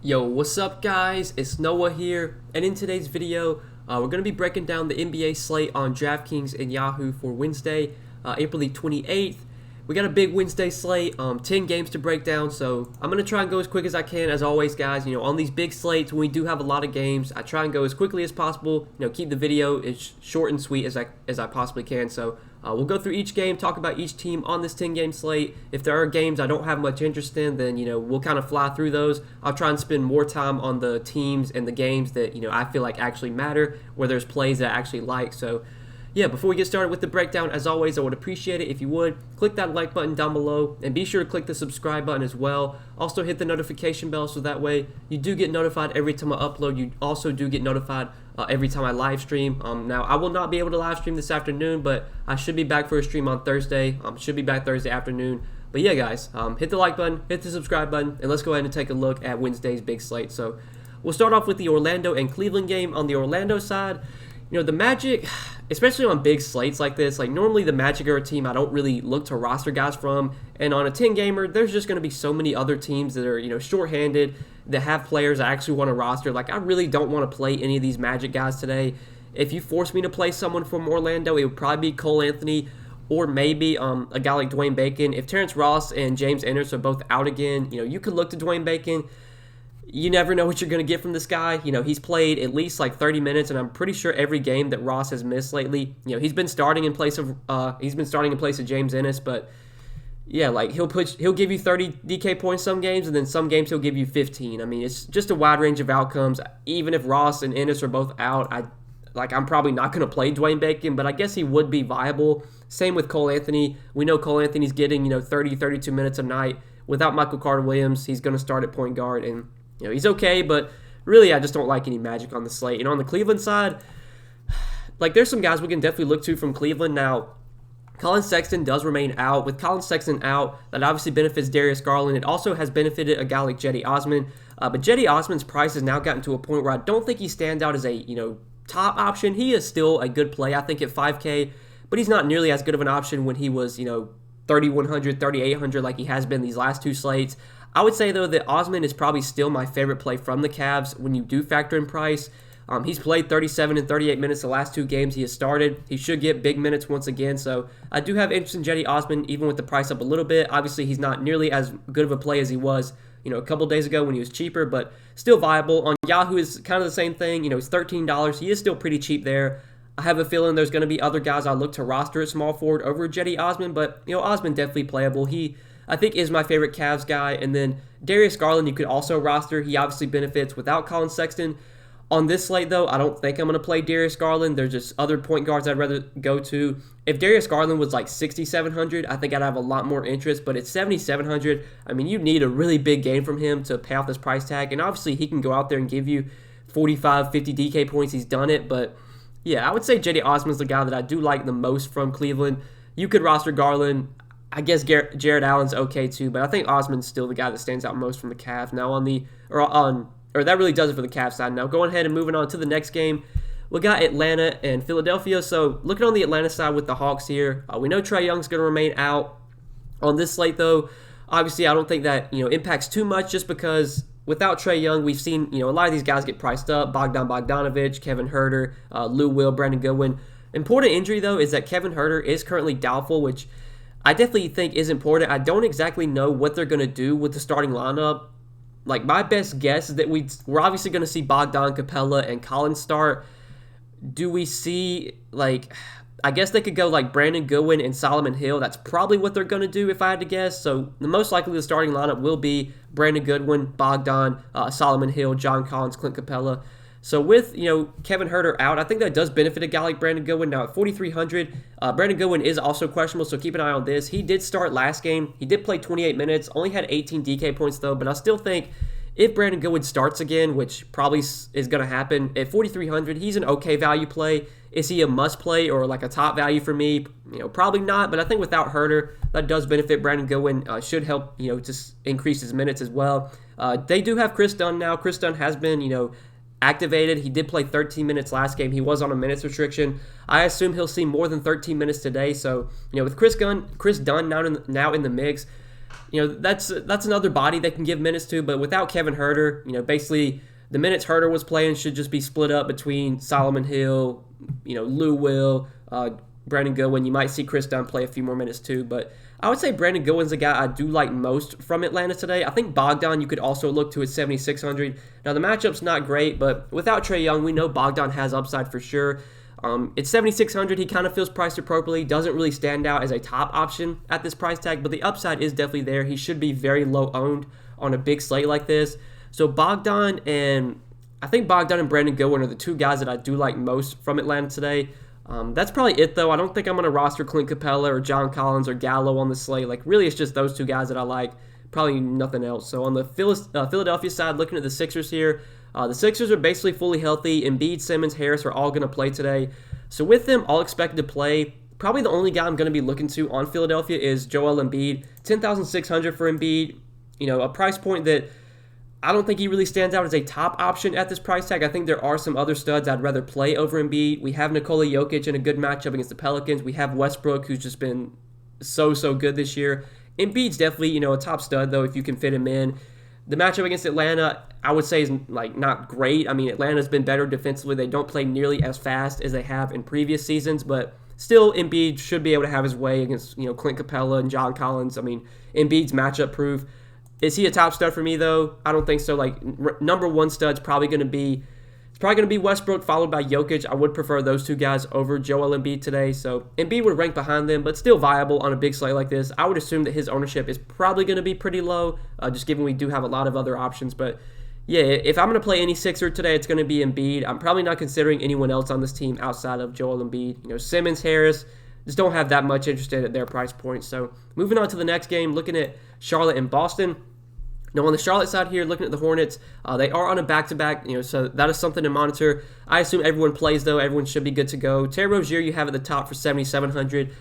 Yo, what's up guys? It's Noah here, and in today's video, we're going to be breaking down the NBA slate on Draftkings and Yahoo for Wednesday, April the 28th. We got a big Wednesday slate, 10 games to break down, so I'm going to try and go as quick as I can, as always guys. On these big slates, when we do have a lot of games, I try and go as quickly as possible, keep the video as short and sweet as I possibly can. So we'll go through each game, talk about each team on this 10-game slate. If there are games I don't have much interest in, then we'll kind of fly through those. I'll try and spend more time on the teams and the games that I feel like actually matter, where there's plays that I actually like. So yeah, before we get started with the breakdown, as always, I would appreciate it if you would click that like button down below, and be sure to click the subscribe button as well. Also hit the notification bell so that way you do get notified every time I upload. You also do get notified every time I live stream. Now, I will not be able to live stream this afternoon, but I should be back for a stream on Thursday. Should be back Thursday afternoon. But yeah, guys, hit the like button, hit the subscribe button, and let's go ahead and take a look at Wednesday's big slate. So we'll start off with the Orlando and Cleveland game. On the Orlando side, the Magic, especially on big slates like this, like normally the Magic are a team I don't really look to roster guys from, and on a 10-gamer, there's just going to be so many other teams that are, shorthanded, that have players I actually want to roster. Like, I really don't want to play any of these Magic guys today. If you force me to play someone from Orlando, it would probably be Cole Anthony, or maybe a guy like Dwayne Bacon. If Terrence Ross and James Ennis are both out again, you could look to Dwayne Bacon. You never know what you're going to get from this guy. He's played at least like 30 minutes, and I'm pretty sure every game that Ross has missed lately, he's been starting in place of James Ennis. But yeah, like he'll give you 30 DK points some games, and then some games he'll give you 15. I mean, it's just a wide range of outcomes. Even if Ross and Ennis are both out, I'm probably not going to play Dwayne Bacon, but I guess he would be viable. Same with Cole Anthony. We know Cole Anthony's getting 30, 32 minutes a night. Without Michael Carter-Williams, he's going to start at point guard, and he's okay, but really I just don't like any Magic on the slate. And on the Cleveland side, like there's some guys we can definitely look to from Cleveland. Now, Collin Sexton does remain out. With Collin Sexton out, that obviously benefits Darius Garland. It also has benefited a guy like Cedi Osman. But Cedi Osman's price has now gotten to a point where I don't think he stands out as a top option. He is still a good play, I think, at 5K, but he's not nearly as good of an option when he was 3,100, 3,800 like he has been these last two slates. I would say, though, that Osman is probably still my favorite play from the Cavs when you do factor in price. He's played 37 and 38 minutes the last two games he has started. He should get big minutes once again, so I do have interest in Cedi Osman, even with the price up a little bit. Obviously, he's not nearly as good of a play as he was a couple days ago when he was cheaper, but still viable. On Yahoo, is kind of the same thing. It's $13. He is still pretty cheap there. I have a feeling there's going to be other guys I look to roster at small forward over Cedi Osman, but Osman definitely playable. I think is my favorite Cavs guy. And then Darius Garland, you could also roster. He obviously benefits without Collin Sexton. On this slate, though, I don't think I'm going to play Darius Garland. There's just other point guards I'd rather go to. If Darius Garland was like 6,700, I think I'd have a lot more interest. But at 7,700, I mean, you need a really big game from him to pay off this price tag. And obviously, he can go out there and give you 45, 50 DK points. He's done it. But yeah, I would say Cedi Osman's the guy that I do like the most from Cleveland. You could roster Garland. I guess Jared Allen's okay too, but I think Osman's still the guy that stands out most from the Cavs. Now that really does it for the Cavs side. Now going ahead and moving on to the next game, we got Atlanta and Philadelphia. So looking on the Atlanta side with the Hawks here, we know Trae Young's going to remain out on this slate though. Obviously, I don't think that impacts too much, just because without Trae Young, we've seen a lot of these guys get priced up. Bogdanovich, Kevin Huerter, Lou Will, Brandon Goodwin. Important injury though is that Kevin Huerter is currently doubtful, which I definitely think is important. I don't exactly know what they're going to do with the starting lineup. Like, my best guess is that we're obviously going to see Bogdan, Capella, and Collins start. Do we see, I guess they could go like Brandon Goodwin and Solomon Hill. That's probably what they're going to do if I had to guess. So the most likely the starting lineup will be Brandon Goodwin, Bogdan, Solomon Hill, John Collins, Clint Capella. So with, Kevin Huerter out, I think that does benefit a guy like Brandon Goodwin. Now at 4,300, Brandon Goodwin is also questionable, so keep an eye on this. He did start last game. He did play 28 minutes, only had 18 DK points though, but I still think if Brandon Goodwin starts again, which probably is going to happen, at 4,300, he's an okay value play. Is he a must play or like a top value for me? Probably not, but I think without Huerter, that does benefit Brandon Goodwin. Should help, just increase his minutes as well. They do have Chris Dunn now. Chris Dunn has been, activated. He did play 13 minutes last game. He was on a minutes restriction. I assume he'll see more than 13 minutes today. So, with Chris Dunn now in the mix, that's another body they can give minutes to. But without Kevin Huerter, basically the minutes Huerter was playing should just be split up between Solomon Hill, Lou Will, Brandon Goodwin. You might see Chris Dunn play a few more minutes too, but I would say Brandon Goodwin's the guy I do like most from Atlanta today. I think Bogdan you could also look to at 7,600. Now the matchup's not great, but without Trae Young, we know Bogdan has upside for sure. At 7,600, he kind of feels priced appropriately. Doesn't really stand out as a top option at this price tag, but the upside is definitely there. He should be very low owned on a big slate like this. So Bogdan and Brandon Goodwin are the two guys that I do like most from Atlanta today. That's probably it, though. I don't think I'm going to roster Clint Capella or John Collins or Gallo on the slate. Really, it's just those two guys that I like. Probably nothing else. So on the Philadelphia side, looking at the Sixers here, the Sixers are basically fully healthy. Embiid, Simmons, Harris are all going to play today. So with them all expected to play, probably the only guy I'm going to be looking to on Philadelphia is Joel Embiid. 10,600 for Embiid. A price point that I don't think he really stands out as a top option at this price tag. I think there are some other studs I'd rather play over Embiid. We have Nikola Jokic in a good matchup against the Pelicans. We have Westbrook, who's just been so good this year. Embiid's definitely, a top stud, though, if you can fit him in. The matchup against Atlanta, I would say, is not great. Atlanta's been better defensively. They don't play nearly as fast as they have in previous seasons, but still, Embiid should be able to have his way against, Clint Capella and John Collins. Embiid's matchup proof. Is he a top stud for me, though? I don't think so. Number one stud's probably going to be Westbrook, followed by Jokic. I would prefer those two guys over Joel Embiid today. So Embiid would rank behind them, but still viable on a big slate like this. I would assume that his ownership is probably going to be pretty low, just given we do have a lot of other options. But yeah, if I'm going to play any Sixer today, it's going to be Embiid. I'm probably not considering anyone else on this team outside of Joel Embiid. Simmons, Harris, just don't have that much interest at their price point. So moving on to the next game, looking at Charlotte and Boston. Now, on the Charlotte side here, looking at the Hornets, they are on a back-to-back, so that is something to monitor. I assume everyone plays, though. Everyone should be good to go. Terry Rozier, you have at the top for 7,700.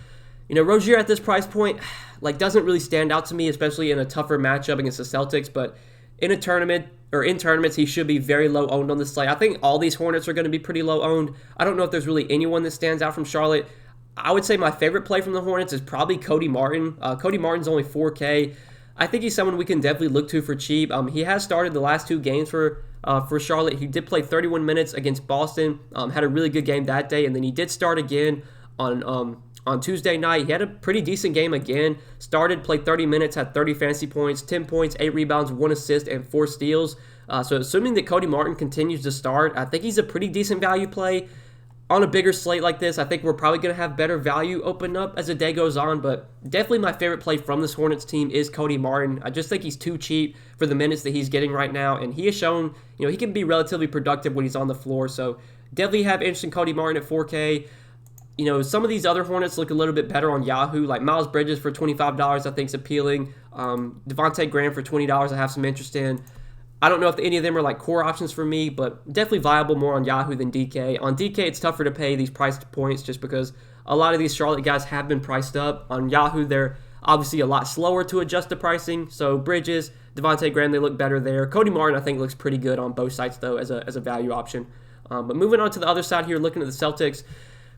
Rozier at this price point, doesn't really stand out to me, especially in a tougher matchup against the Celtics, but in tournaments, he should be very low owned on this slate. I think all these Hornets are going to be pretty low owned. I don't know if there's really anyone that stands out from Charlotte. I would say my favorite play from the Hornets is probably Cody Martin. Cody Martin's only 4K. I think he's someone we can definitely look to for cheap. He has started the last two games for Charlotte. He did play 31 minutes against Boston, had a really good game that day, and then he did start again on Tuesday night. He had a pretty decent game again. Started, played 30 minutes, had 30 fantasy points, 10 points, 8 rebounds, 1 assist, and 4 steals. So assuming that Cody Martin continues to start, I think he's a pretty decent value play. On a bigger slate like this, I think we're probably going to have better value open up as the day goes on, but definitely my favorite play from this Hornets team is Cody Martin. I just think he's too cheap for the minutes that he's getting right now, and he has shown, he can be relatively productive when he's on the floor, so definitely have interest in Cody Martin at 4K. Some of these other Hornets look a little bit better on Yahoo, like Miles Bridges for $25 I think is appealing. Devontae Graham for $20 I have some interest in. I don't know if any of them are core options for me, but definitely viable more on Yahoo than DK. On DK, it's tougher to pay these price points just because a lot of these Charlotte guys have been priced up. On Yahoo, they're obviously a lot slower to adjust the pricing. So Bridges, Devontae Graham, they look better there. Cody Martin, I think, looks pretty good on both sites, though, as a value option. But moving on to the other side here, looking at the Celtics.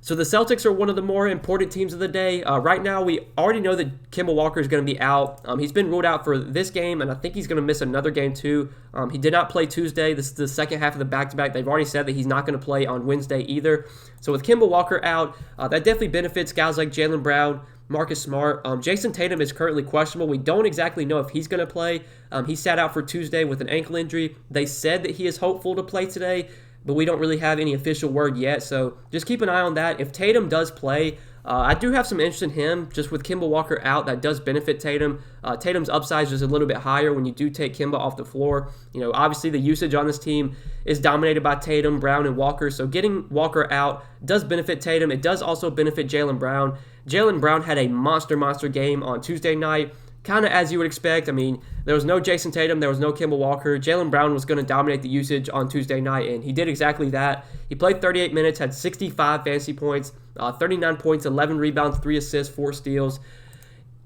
So the Celtics are one of the more important teams of the day. Right now, we already know that Kemba Walker is going to be out. He's been ruled out for this game, and I think he's going to miss another game too. He did not play Tuesday. This is the second half of the back-to-back. They've already said that he's not going to play on Wednesday either. So with Kemba Walker out, that definitely benefits guys like Jaylen Brown, Marcus Smart. Jason Tatum is currently questionable. We don't exactly know if he's going to play. He sat out for Tuesday with an ankle injury. They said that he is hopeful to play today, but we don't really have any official word yet, so just keep an eye on that. If Tatum does play, I do have some interest in him. Just with Kemba Walker out, that does benefit Tatum. Tatum's upside is just a little bit higher when you do take Kemba off the floor. Obviously the usage on this team is dominated by Tatum, Brown, and Walker, so getting Walker out does benefit Tatum. It does also benefit Jaylen Brown. Jaylen Brown had a monster game on Tuesday night. Kind of as you would expect. There was no Jason Tatum, there was no Kemba Walker. Jaylen Brown was going to dominate the usage on Tuesday night, and he did exactly that. He played 38 minutes, had 65 fantasy points, 39 points, 11 rebounds, 3 assists, 4 steals.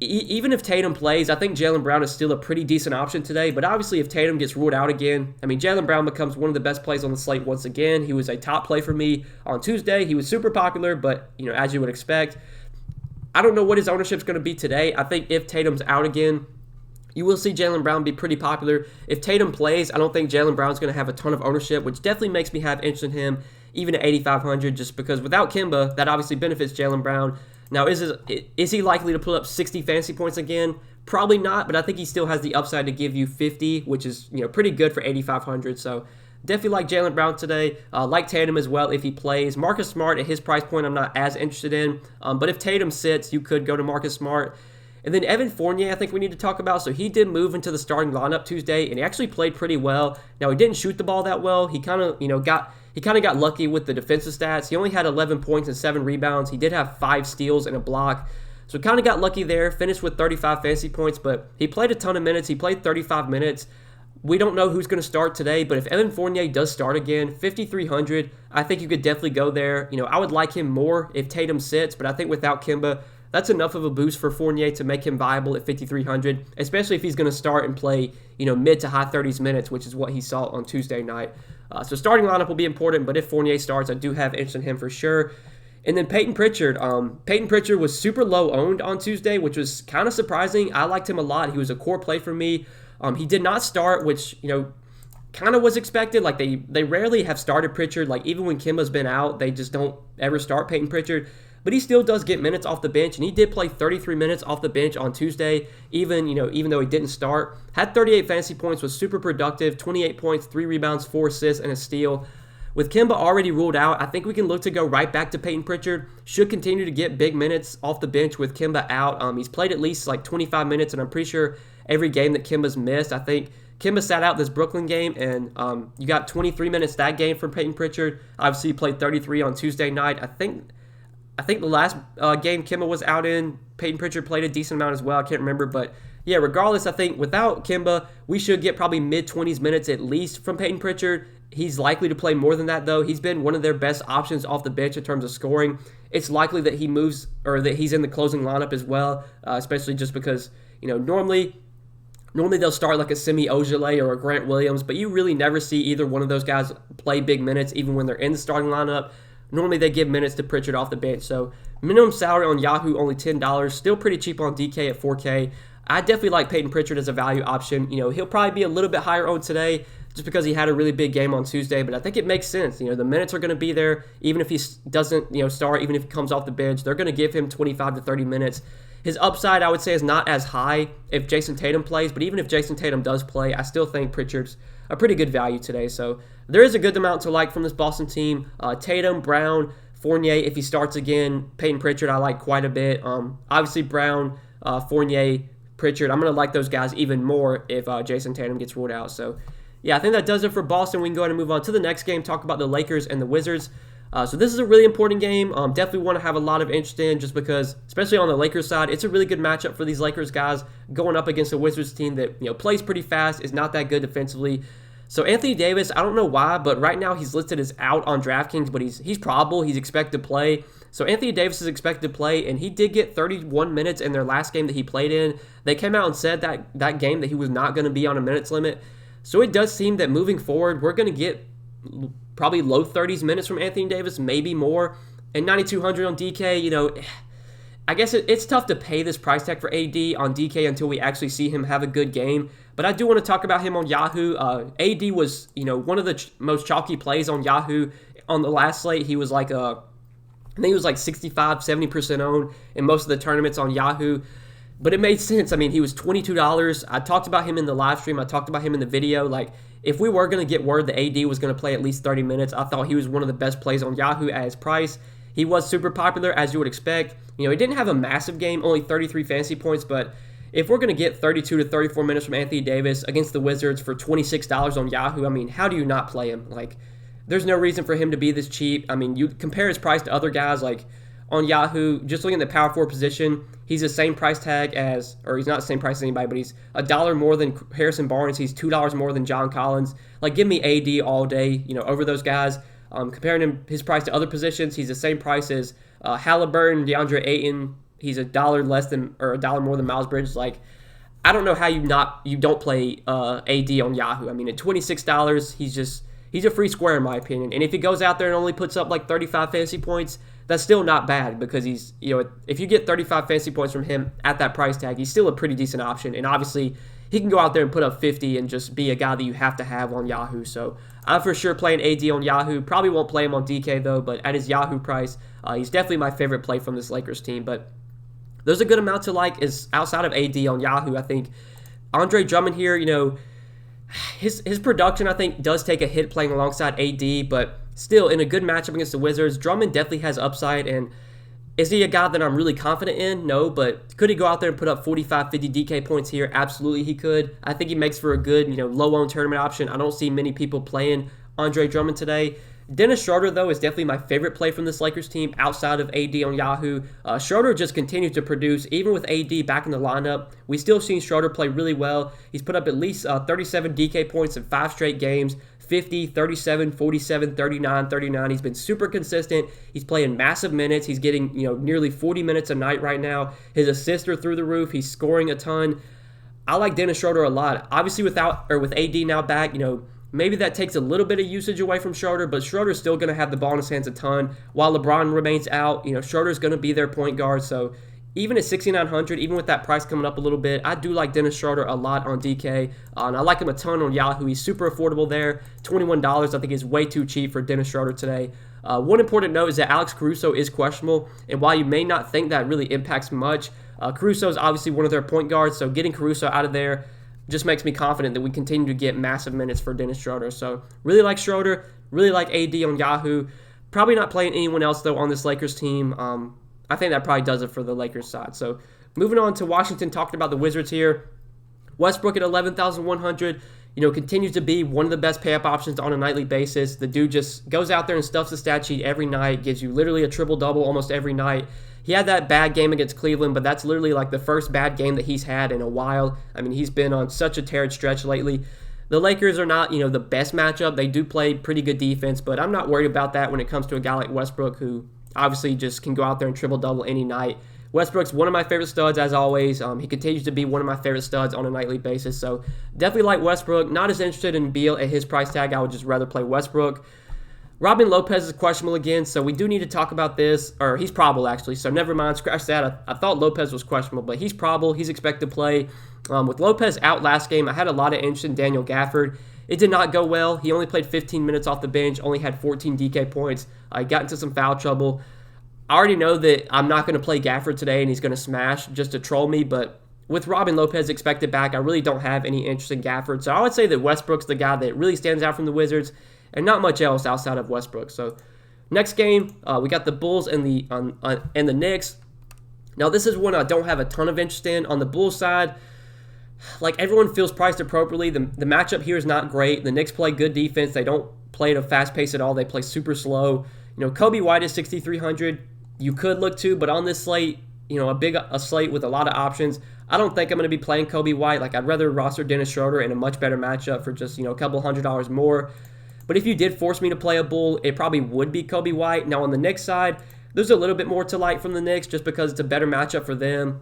Even if Tatum plays, I think Jaylen Brown is still a pretty decent option today, but obviously if Tatum gets ruled out again, Jaylen Brown becomes one of the best plays on the slate once again. He was a top play for me on Tuesday. He was super popular, but as you would expect, I don't know what his ownership is going to be today. I think if Tatum's out again, You will see Jaylen Brown be pretty popular. If Tatum plays, I don't think Jaylen Brown's going to have a ton of ownership, which definitely makes me have interest in him, even at 8,500, just because without Kemba, that obviously benefits Jaylen Brown. Now, is he likely to put up 60 fantasy points again? Probably not, but I think he still has the upside to give you 50, which is pretty good for 8,500. So definitely like Jaylen Brown today. Like Tatum as well if he plays. Marcus Smart at his price point, I'm not as interested in. But if Tatum sits, you could go to Marcus Smart. And then Evan Fournier, I think we need to talk about. So he did move into the starting lineup Tuesday, and he actually played pretty well. Now, he didn't shoot the ball that well. He kind of, got lucky with the defensive stats. He only had 11 points and 7 rebounds. He did have 5 steals and a block. So kind of got lucky there. Finished with 35 fantasy points, but he played a ton of minutes. He played 35 minutes. We don't know who's going to start today, but if Evan Fournier does start again, 5,300, I think you could definitely go there. I would like him more if Tatum sits, but I think without Kemba, that's enough of a boost for Fournier to make him viable at 5,300, especially if he's going to start and play, mid to high 30s minutes, which is what he saw on Tuesday night. So starting lineup will be important, but if Fournier starts, I do have interest in him for sure. And then Peyton Pritchard. Peyton Pritchard was super low owned on Tuesday, which was kind of surprising. I liked him a lot. He was a core play for me. He did not start, which, kind of was expected. Like they rarely have started Pritchard. Like even when Kemba's been out, they just don't ever start Peyton Pritchard. But he still does get minutes off the bench, and he did play 33 minutes off the bench on Tuesday, even though he didn't start. Had 38 fantasy points, was super productive, 28 points, 3 rebounds, 4 assists, and a steal. With Kemba already ruled out, I think we can look to go right back to Peyton Pritchard. Should continue to get big minutes off the bench with Kemba out. He's played at least like 25 minutes, and I'm pretty sure every game that Kemba's missed, I think Kemba sat out this Brooklyn game, and you got 23 minutes that game from Peyton Pritchard. Obviously, he played 33 on Tuesday night. I think the last game Kemba was out in, Peyton Pritchard played a decent amount as well. I can't remember, but yeah, regardless, I think without Kemba, we should get probably mid-20s minutes at least from Peyton Pritchard. He's likely to play more than that, though. He's been one of their best options off the bench in terms of scoring. It's likely that he moves or that he's in the closing lineup as well, especially just because, normally they'll start like a Semi Ojeleye or a Grant Williams, but you really never see either one of those guys play big minutes even when they're in the starting lineup. Normally they give minutes to Pritchard off the bench. So minimum salary on Yahoo, only $10. Still pretty cheap on DK at $4K. I definitely like Peyton Pritchard as a value option. He'll probably be a little bit higher owned today just because he had a really big game on Tuesday, but I think it makes sense. The minutes are going to be there. Even if he doesn't, start, even if he comes off the bench, they're going to give him 25 to 30 minutes. His upside, I would say, is not as high if Jason Tatum plays, but even if Jason Tatum does play, I still think Pritchard's a pretty good value today. So there is a good amount to like from this Boston team. Tatum, Brown, Fournier, if he starts again. Peyton Pritchard, I like quite a bit. Obviously, Brown, Fournier, Pritchard, I'm going to like those guys even more if Jason Tatum gets ruled out. So, yeah, I think that does it for Boston. We can go ahead and move on to the next game, talk about the Lakers and the Wizards. So this is a really important game. Definitely want to have a lot of interest in just because, especially on the Lakers side, it's a really good matchup for these Lakers guys going up against a Wizards team that plays pretty fast, is not that good defensively. So Anthony Davis, I don't know why, but right now he's listed as out on Draftkings, but he's probable. He's expected to play. So Anthony Davis is expected to play, and he did get 31 minutes in their last game that he played in. They came out and said that game that he was not going to be on a minutes limit. So it does seem that moving forward, we're going to get probably low 30s minutes from Anthony Davis, maybe more. And 9,200 on DK, I guess it's tough to pay this price tag for AD on DK until we actually see him have a good game. But I do want to talk about him on Yahoo. AD was, one of the most chalky plays on Yahoo on the last slate. He was like, I think he was like 65, 70% owned in most of the tournaments on Yahoo. But it made sense. I mean, he was $22. I talked about him in the live stream. I talked about him in the video. Like, if we were going to get word that AD was going to play at least 30 minutes, I thought he was one of the best plays on Yahoo at his price. He was super popular, as you would expect. He didn't have a massive game, only 33 fantasy points, but if we're going to get 32 to 34 minutes from Anthony Davis against the Wizards for $26 on Yahoo, I mean, how do you not play him? Like, there's no reason for him to be this cheap. I mean, you compare his price to other guys, like on Yahoo, just looking at the power forward position, he's the same price tag as, or he's not the same price as anybody, but he's $1 more than Harrison Barnes. He's $2 more than John Collins. Like, give me AD all day, over those guys. Comparing his price to other positions, he's the same price as Halliburton, DeAndre Ayton. He's $1 less than, or $1 more than Miles Bridges. Like, I don't know how you don't play AD on Yahoo. I mean, at $26, he's a free square in my opinion. And if he goes out there and only puts up like 35 fantasy points, that's still not bad because if you get 35 fantasy points from him at that price tag, he's still a pretty decent option. And obviously, he can go out there and put up 50 and just be a guy that you have to have on Yahoo. So I'm for sure playing AD on Yahoo. Probably won't play him on DK though, but at his Yahoo price, he's definitely my favorite play from this Lakers team. But there's a good amount to like is outside of AD on Yahoo. I think Andre Drummond here, his production I think does take a hit playing alongside AD, but still in a good matchup against the Wizards, Drummond definitely has upside. And is he a guy that I'm really confident in? No, but could he go out there and put up 45, 50 DK points here? Absolutely he could. I think he makes for a good, low-owned tournament option. I don't see many people playing Andre Drummond today. Dennis Schroeder, though, is definitely my favorite play from this Lakers team outside of AD on Yahoo. Schroeder just continues to produce. Even with AD back in the lineup, we still seen Schroeder play really well. He's put up at least 37 DK points in 5 straight games. 50, 37, 47, 39, 39. He's been super consistent. He's playing massive minutes. He's getting, nearly 40 minutes a night right now. His assists are through the roof. He's scoring a ton. I like Dennis Schroeder a lot. Obviously with AD now back, maybe that takes a little bit of usage away from Schroeder, but Schroeder's still going to have the ball in his hands a ton. While LeBron remains out, Schroeder's going to be their point guard. So even at 6,900, even with that price coming up a little bit, I do like Dennis Schroeder a lot on DK, and I like him a ton on Yahoo. He's super affordable there. $21 I think is way too cheap for Dennis Schroeder today. One important note is that Alex Caruso is questionable, and while you may not think that really impacts much, Caruso is obviously one of their point guards, so getting Caruso out of there just makes me confident that we continue to get massive minutes for Dennis Schroeder. So really like Schroeder, really like AD on Yahoo. Probably not playing anyone else, though, on this Lakers team. I think that probably does it for the Lakers side. So moving on to Washington, talking about the Wizards here. Westbrook at 11,100, continues to be one of the best pay-up options on a nightly basis. The dude just goes out there and stuffs the stat sheet every night, gives you literally a triple-double almost every night. He had that bad game against Cleveland, but that's literally like the first bad game that he's had in a while. I mean, he's been on such a teared stretch lately. The Lakers are not, the best matchup. They do play pretty good defense, but I'm not worried about that when it comes to a guy like Westbrook who obviously just can go out there and triple-double any night. Westbrook's one of my favorite studs, as always. He continues to be one of my favorite studs on a nightly basis. So definitely like Westbrook. Not as interested in Beal at his price tag. I would just rather play Westbrook. Robin Lopez is questionable again, so we do need to talk about this. Or he's probable, actually, so never mind. Scratch that. I thought Lopez was questionable, but he's probable. He's expected to play. With Lopez out last game, I had a lot of interest in Daniel Gafford. It did not go well. He only played 15 minutes off the bench, only had 14 DK points. Got into some foul trouble. I already know that I'm not going to play Gafford today and he's going to smash just to troll me, but with Robin Lopez expected back, I really don't have any interest in Gafford. So I would say that Westbrook's the guy that really stands out from the Wizards and not much else outside of Westbrook. So next game, we got the Bulls and the Knicks. Now this is one I don't have a ton of interest in. On the Bulls side, like everyone feels priced appropriately. The matchup here is not great. The Knicks play good defense. They don't play at a fast pace at all. They play super slow. Kobe White is 6,300. You could look to, but on this slate, a slate with a lot of options, I don't think I'm going to be playing Kobe White. Like, I'd rather roster Dennis Schroeder in a much better matchup for just, a couple $100 more. But if you did force me to play a Bull, it probably would be Kobe White. Now, on the Knicks side, there's a little bit more to like from the Knicks just because it's a better matchup for them.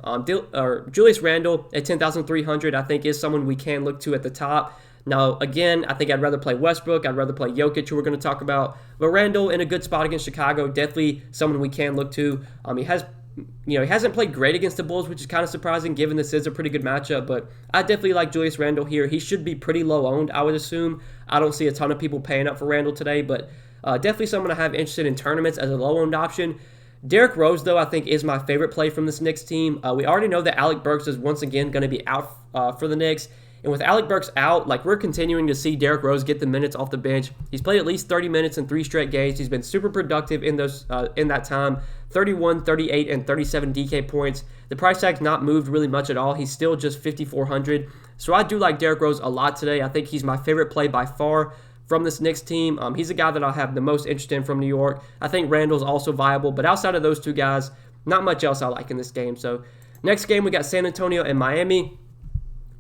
Julius Randle at 10,300, I think, is someone we can look to at the top. Now, again, I think I'd rather play Westbrook. I'd rather play Jokic, who we're going to talk about. But Randle in a good spot against Chicago, definitely someone we can look to. He hasn't played great against the Bulls, which is kind of surprising given this is a pretty good matchup. But I definitely like Julius Randle here. He should be pretty low owned, I would assume. I don't see a ton of people paying up for Randle today, but definitely someone I have interested in tournaments as a low owned option. Derrick Rose, though, I think is my favorite play from this Knicks team. We already know that Alec Burks is once again going to be out for the Knicks. And with Alec Burks out, we're continuing to see Derrick Rose get the minutes off the bench. He's played at least 30 minutes in 3 straight games. He's been super productive in that time. 31, 38, and 37 DK points. The price tag's not moved really much at all. He's still just 5,400. So I do like Derrick Rose a lot today. I think he's my favorite play by far from this Knicks team. He's a guy that I'll have the most interest in from New York. I think Randle's also viable, but outside of those two guys, not much else I like in this game. So next game, we got San Antonio and Miami.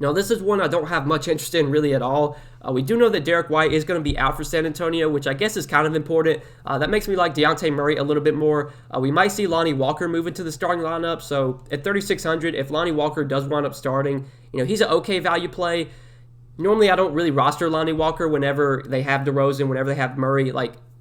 Now, this is one I don't have much interest in really at all. We do know that Derek White is going to be out for San Antonio, which I guess is kind of important. That makes me like Dejounte Murray a little bit more. We might see Lonnie Walker move into the starting lineup. So at 3,600, if Lonnie Walker does wind up starting, he's an okay value play. Normally, I don't really roster Lonnie Walker whenever they have DeRozan, whenever they have Murray.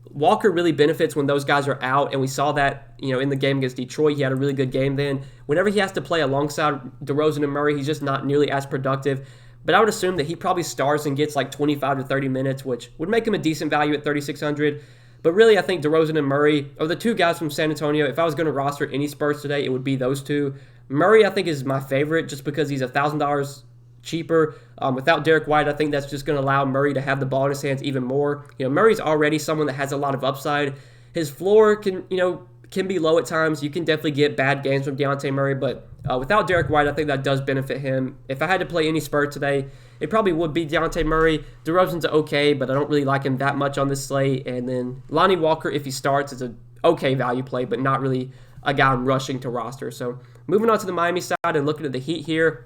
Walker really benefits when those guys are out, and we saw that, in the game against Detroit. He had a really good game then. Whenever he has to play alongside DeRozan and Murray, he's just not nearly as productive. but I would assume that he probably starts and gets like 25 to 30 minutes, which would make him a decent value at 3,600. But really, I think DeRozan and Murray are the two guys from San Antonio. If I was going to roster any Spurs today, it would be those two. Murray, I think, is my favorite just because he's $1,000 cheaper. Without Derrick White, I think that's just going to allow Murray to have the ball in his hands even more. Murray's already someone that has a lot of upside. His floor can be low at times. You can definitely get bad games from Dejounte Murray, but without Derrick White, I think that does benefit him. If I had to play any Spur today, it probably would be Dejounte Murray. DeRozan's okay, but I don't really like him that much on this slate. And then Lonnie Walker, if he starts, is an okay value play, but not really a guy I'm rushing to roster. So moving on to the Miami side and looking at the Heat here.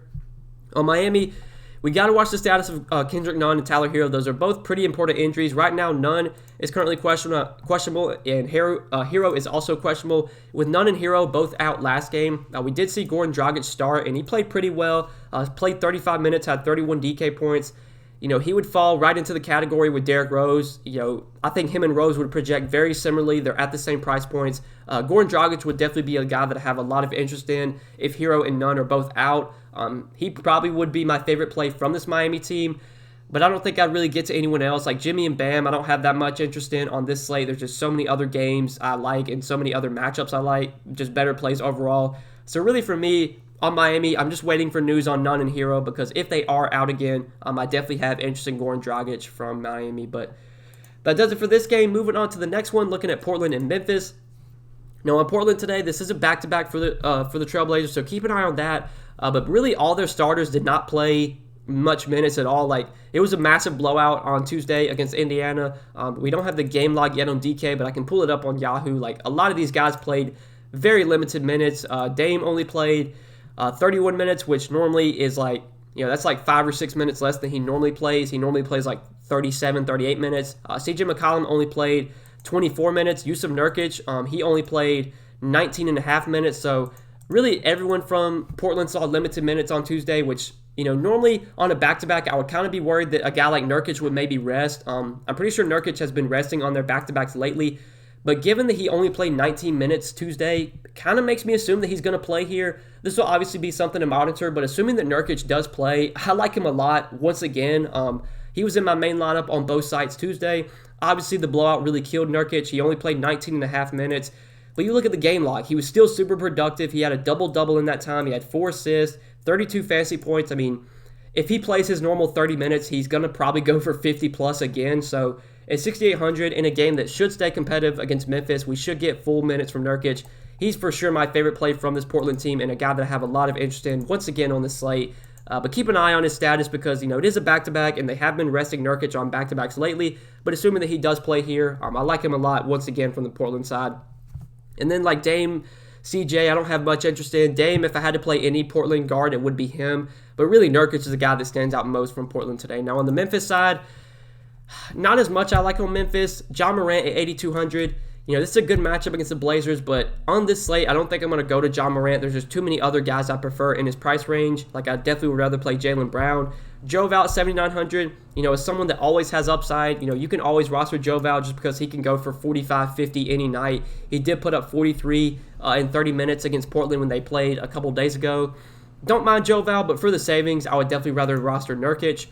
On Miami, we got to watch the status of Kendrick Nunn and Tyler Hero. Those are both pretty important injuries. Right now, Nunn is currently questionable, and Hero is also questionable. With Nunn and Hero both out last game, we did see Goran Dragic start, and he played pretty well. Played 35 minutes, had 31 DK points. He would fall right into the category with Derrick Rose. I think him and Rose would project very similarly. They're at the same price points. Goran Dragic would definitely be a guy that I have a lot of interest in if Hero and Nunn are both out. He probably would be my favorite play from this Miami team, but I don't think I'd really get to anyone else. Like Jimmy and Bam, I don't have that much interest in on this slate. There's just so many other games I like and so many other matchups I like, just better plays overall. So really for me, on Miami, I'm just waiting for news on Nunn and Hero because if they are out again, I definitely have interest in Goran Dragic from Miami. But that does it for this game. Moving on to the next one, looking at Portland and Memphis. Now on Portland today, this is a back-to-back for the Trailblazers, so keep an eye on that. But really, all their starters did not play much minutes at all. Like it was a massive blowout on Tuesday against Indiana. We don't have the game log yet on DK, but I can pull it up on Yahoo. Like a lot of these guys played very limited minutes. Dame only played 31 minutes, which normally is like, that's like 5 or 6 minutes less than he normally plays. He normally plays like 37, 38 minutes. CJ McCollum only played 24 minutes. Yusuf Nurkic, he only played 19 and a half minutes. So really everyone from Portland saw limited minutes on Tuesday, which, normally on a back-to-back, I would kind of be worried that a guy like Nurkic would maybe rest. I'm pretty sure Nurkic has been resting on their back-to-backs lately. But given that he only played 19 minutes Tuesday, kind of makes me assume that he's going to play here. This will obviously be something to monitor, but assuming that Nurkic does play, I like him a lot. Once again, he was in my main lineup on both sites Tuesday. Obviously, the blowout really killed Nurkic. He only played 19 and a half minutes. But you look at the game log, he was still super productive. He had a double-double in that time. He had 4 assists, 32 fantasy points. I mean, if he plays his normal 30 minutes, he's going to probably go for 50-plus again. So at 6,800 in a game that should stay competitive against Memphis, we should get full minutes from Nurkic. He's for sure my favorite play from this Portland team and a guy that I have a lot of interest in once again on this slate. But keep an eye on his status because, it is a back-to-back, and they have been resting Nurkic on back-to-backs lately. But assuming that he does play here, I like him a lot once again from the Portland side. And then like Dame, CJ, I don't have much interest in. Dame, if I had to play any Portland guard, it would be him. But really, Nurkic is the guy that stands out most from Portland today. Now on the Memphis side, not as much I like on Memphis. John Morant at 8,200. This is a good matchup against the Blazers, but on this slate, I don't think I'm going to go to John Morant. There's just too many other guys I prefer in his price range. Like, I definitely would rather play Jaylen Brown. Joe Val at 7,900, is someone that always has upside. You can always roster Joe Val just because he can go for 45, 50 any night. He did put up 43 in 30 minutes against Portland when they played a couple days ago. Don't mind Joe Val, but for the savings, I would definitely rather roster Nurkic.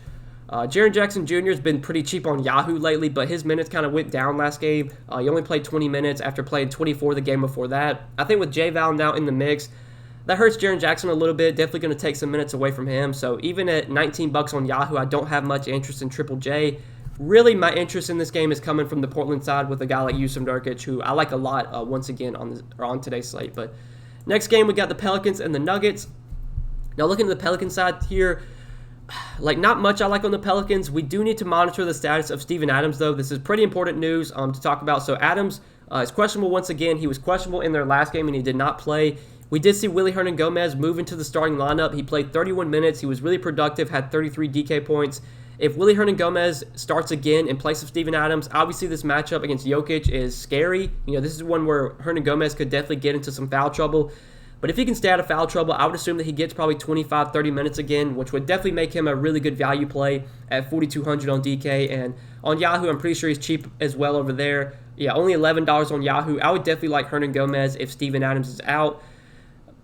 Jaren Jackson Jr. has been pretty cheap on Yahoo lately, but his minutes kind of went down last game. He only played 20 minutes after playing 24 the game before that. I think with J-Val now in the mix, that hurts Jaren Jackson a little bit. Definitely going to take some minutes away from him. So even at $19 on Yahoo, I don't have much interest in Triple J. Really, my interest in this game is coming from the Portland side with a guy like Yusuf Nurkic, who I like a lot once again on today's slate. But next game, we got the Pelicans and the Nuggets. Now looking at the Pelicans side here, like not much I like on the Pelicans. We do need to monitor the status of Steven Adams, though. This is pretty important news to talk about. So Adams is questionable once again. He was questionable in their last game, and he did not play. We did see Willie Hernangomez move into the starting lineup. He played 31 minutes. He was really productive, had 33 DK points. If Willie Hernangomez starts again in place of Steven Adams, obviously this matchup against Jokic is scary. This is one where Hernangomez could definitely get into some foul trouble. But if he can stay out of foul trouble, I would assume that he gets probably 25, 30 minutes again, which would definitely make him a really good value play at 4,200 on DK. And on Yahoo, I'm pretty sure he's cheap as well over there. Yeah, only $11 on Yahoo. I would definitely like Hernangomez if Steven Adams is out.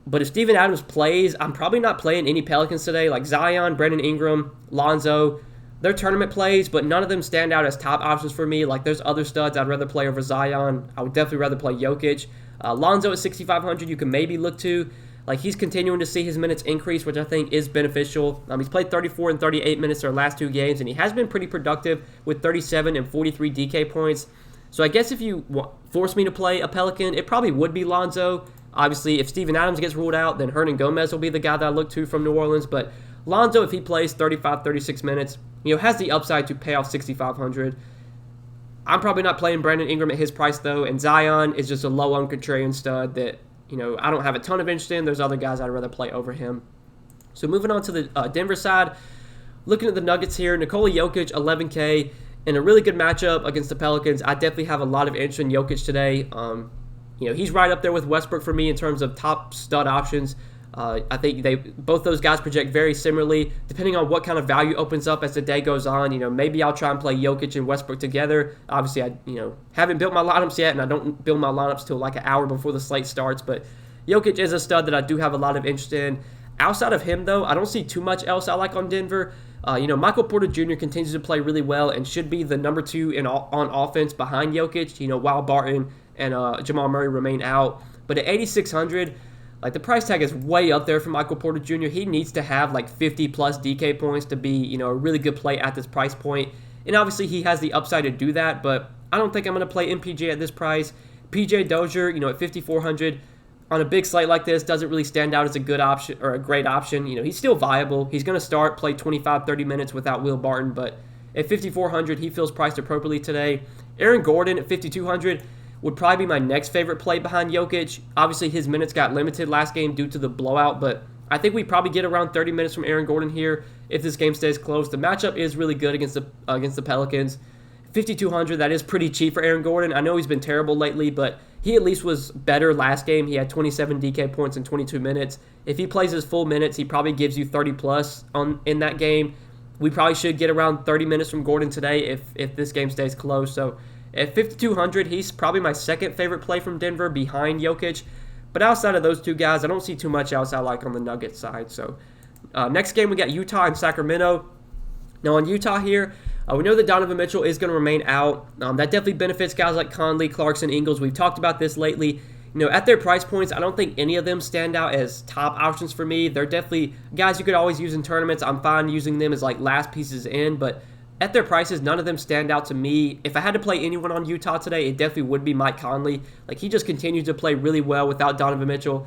But if Steven Adams plays, I'm probably not playing any Pelicans today. Like Zion, Brandon Ingram, Lonzo, they're tournament plays, but none of them stand out as top options for me. Like there's other studs I'd rather play over Zion. I would definitely rather play Jokic. Lonzo at 6,500, you can maybe look to. Like he's continuing to see his minutes increase, which I think is beneficial. He's played 34 and 38 minutes their last 2 games, and he has been pretty productive with 37 and 43 DK points. So I guess if you force me to play a Pelican, it probably would be Lonzo. Obviously, if Steven Adams gets ruled out, then Hernan Gomez will be the guy that I look to from New Orleans. But Lonzo, if he plays 35, 36 minutes, has the upside to pay off 6,500. I'm probably not playing Brandon Ingram at his price, though. And Zion is just a low-owned contrarian stud that, I don't have a ton of interest in. There's other guys I'd rather play over him. So moving on to the Denver side, looking at the Nuggets here, Nikola Jokic, 11K, in a really good matchup against the Pelicans. I definitely have a lot of interest in Jokic today. He's right up there with Westbrook for me in terms of top stud options. I think both those guys project very similarly. Depending on what kind of value opens up as the day goes on, maybe I'll try and play Jokic and Westbrook together. Obviously, I haven't built my lineups yet, and I don't build my lineups till like an hour before the slate starts. But Jokic is a stud that I do have a lot of interest in. Outside of him, though, I don't see too much else I like on Denver. Michael Porter Jr. continues to play really well and should be the number 2 on offense behind Jokic, while Barton and Jamal Murray remain out. But at 8,600, the price tag is way up there for Michael Porter Jr. He needs to have 50-plus DK points to be, a really good play at this price point. And obviously he has the upside to do that, but I don't think I'm going to play MPJ at this price. PJ Dozier, at 5,400 on a big slate like this doesn't really stand out as a good option or a great option. He's still viable. He's going to play 25, 30 minutes without Will Barton, but at 5,400, he feels priced appropriately today. Aaron Gordon at 5,200 would probably be my next favorite play behind Jokic. Obviously, his minutes got limited last game due to the blowout, but I think we probably get around 30 minutes from Aaron Gordon here if this game stays close. The matchup is really good against the Pelicans. 5,200, that is pretty cheap for Aaron Gordon. I know he's been terrible lately, but he at least was better last game. He had 27 DK points in 22 minutes. If he plays his full minutes, he probably gives you 30-plus in that game. We probably should get around 30 minutes from Gordon today if this game stays close. So at 5,200, he's probably my second favorite play from Denver behind Jokic. But outside of those two guys, I don't see too much else I like on the Nuggets side. So next game, we got Utah and Sacramento. Now on Utah here, we know that Donovan Mitchell is going to remain out. That definitely benefits guys like Conley, Clarkson, Ingles. We've talked about this lately. At their price points, I don't think any of them stand out as top options for me. They're definitely guys you could always use in tournaments. I'm fine using them as last pieces in, but at their prices, none of them stand out to me. If I had to play anyone on Utah today, it definitely would be Mike Conley. He just continues to play really well without Donovan Mitchell.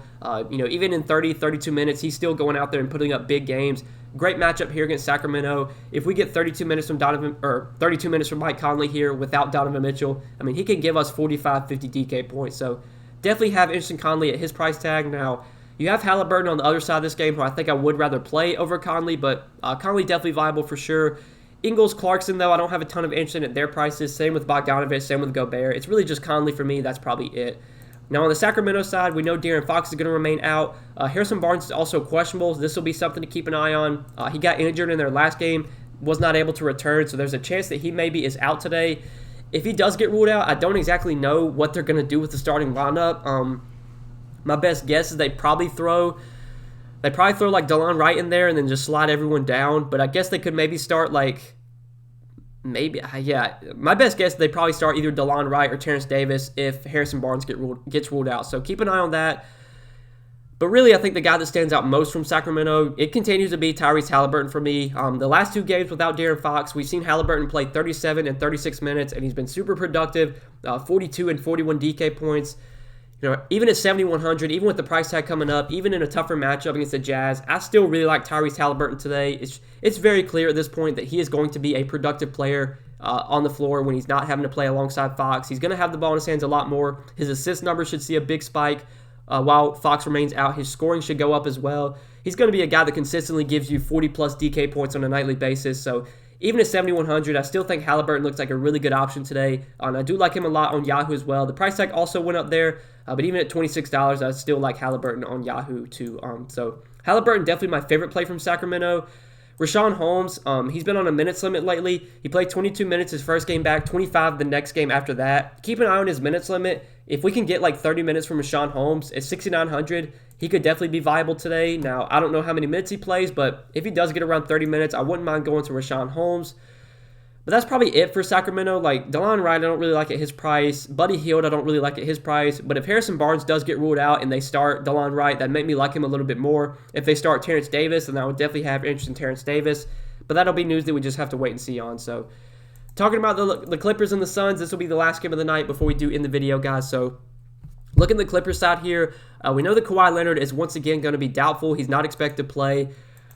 Even in 30, 32 minutes, he's still going out there and putting up big games. Great matchup here against Sacramento. If we get 32 minutes from Mike Conley here without Donovan Mitchell, he can give us 45, 50 DK points. So definitely have interest in Conley at his price tag. Now, you have Halliburton on the other side of this game, who I think I would rather play over Conley, but Conley definitely viable for sure. Ingles, Clarkson, though, I don't have a ton of interest in at their prices. Same with Bogdanovich, same with Gobert. It's really just Conley for me. That's probably it. Now, on the Sacramento side, we know De'Aaron Fox is going to remain out. Harrison Barnes is also questionable. This will be something to keep an eye on. He got injured in their last game, was not able to return, so there's a chance that he maybe is out today. If he does get ruled out, I don't exactly know what they're going to do with the starting lineup. My best guess is they probably throw DeLon Wright in there and then just slide everyone down. But I guess they could maybe start my best guess is they probably start either DeLon Wright or Terrence Davis if Harrison Barnes gets ruled out. So keep an eye on that. But really, I think the guy that stands out most from Sacramento, it continues to be Tyrese Halliburton for me. The last 2 games without De'Aaron Fox, we've seen Halliburton play 37 and 36 minutes, and he's been super productive, 42 and 41 DK points. Even at 7,100, even with the price tag coming up, even in a tougher matchup against the Jazz, I still really like Tyrese Halliburton today. It's very clear at this point that he is going to be a productive player on the floor when he's not having to play alongside Fox. He's going to have the ball in his hands a lot more. His assist numbers should see a big spike while Fox remains out. His scoring should go up as well. He's going to be a guy that consistently gives you 40-plus DK points on a nightly basis. So even at 7,100, I still think Halliburton looks like a really good option today. And I do like him a lot on Yahoo as well. The price tag also went up there, but even at $26, I still like Halliburton on Yahoo too. So Halliburton definitely my favorite play from Sacramento. Rashawn Holmes, he's been on a minutes limit lately. He played 22 minutes his first game back, 25 the next game after that. Keep an eye on his minutes limit. If we can get 30 minutes from Rashawn Holmes at 6,900, he could definitely be viable today. Now, I don't know how many minutes he plays, but if he does get around 30 minutes, I wouldn't mind going to Rashawn Holmes. But that's probably it for Sacramento. Like, DeLon Wright, I don't really like at his price. Buddy Hield, I don't really like at his price. But if Harrison Barnes does get ruled out and they start DeLon Wright, that'd make me like him a little bit more. If they start Terrence Davis, then I would definitely have interest in Terrence Davis. But that'll be news that we just have to wait and see on. So, talking about the Clippers and the Suns, this will be the last game of the night before we do end the video, guys. So, looking at the Clippers side here, we know that Kawhi Leonard is once again going to be doubtful. He's not expected to play.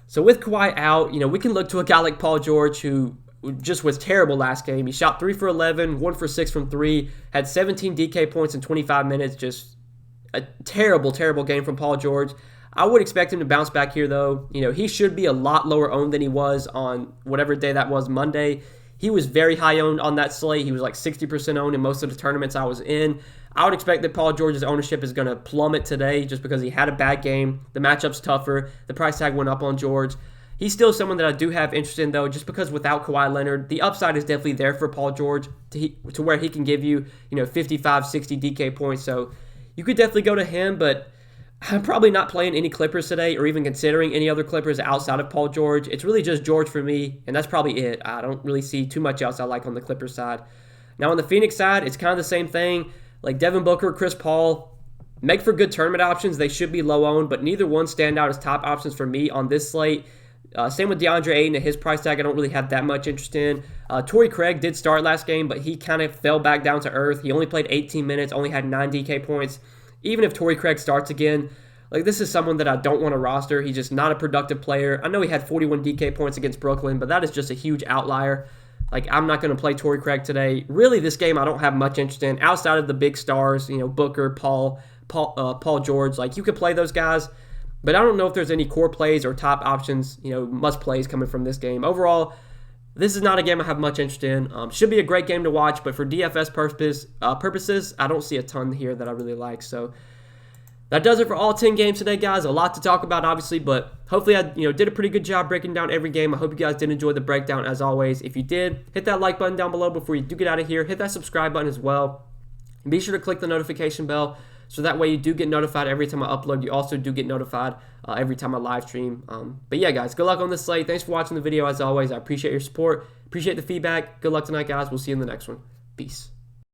So, with Kawhi out, we can look to a guy like Paul George who just was terrible last game. He shot 3 for 11, 1 for 6 from 3, had 17 DK points in 25 minutes. Just a terrible, terrible game from Paul George. I would expect him to bounce back here, though. He should be a lot lower owned than he was on whatever day that was, Monday. He was very high owned on that slate. He was like 60% owned in most of the tournaments I was in. I would expect that Paul George's ownership is going to plummet today just because he had a bad game. The matchup's tougher. The price tag went up on George. He's still someone that I do have interest in, though, just because without Kawhi Leonard, the upside is definitely there for Paul George to where he can give you, 55, 60 DK points. So you could definitely go to him, but I'm probably not playing any Clippers today or even considering any other Clippers outside of Paul George. It's really just George for me, and that's probably it. I don't really see too much else I like on the Clippers side. Now, on the Phoenix side, it's kind of the same thing. Like Devin Booker, Chris Paul, make for good tournament options. They should be low owned, but neither one stand out as top options for me on this slate. Same with DeAndre Ayton at his price tag. I don't really have that much interest in. Torrey Craig did start last game, but he kind of fell back down to earth. He only played 18 minutes, only had 9 DK points. Even if Torrey Craig starts again, this is someone that I don't want to roster. He's just not a productive player. I know he had 41 DK points against Brooklyn, but that is just a huge outlier. I'm not going to play Torrey Craig today. Really, this game I don't have much interest in outside of the big stars, Booker, Paul George. You could play those guys. But I don't know if there's any core plays or top options, must plays coming from this game. Overall, this is not a game I have much interest in. Should be a great game to watch, but for DFS purposes, I don't see a ton here that I really like. So that does it for all 10 games today, guys. A lot to talk about, obviously, but hopefully I did a pretty good job breaking down every game. I hope you guys did enjoy the breakdown as always. If you did, hit that like button down below before you do get out of here. Hit that subscribe button as well. And be sure to click the notification bell, so that way you do get notified every time I upload. You also do get notified every time I live stream. But yeah, guys, good luck on this slate. Thanks for watching the video as always. I appreciate your support. Appreciate the feedback. Good luck tonight, guys. We'll see you in the next one. Peace.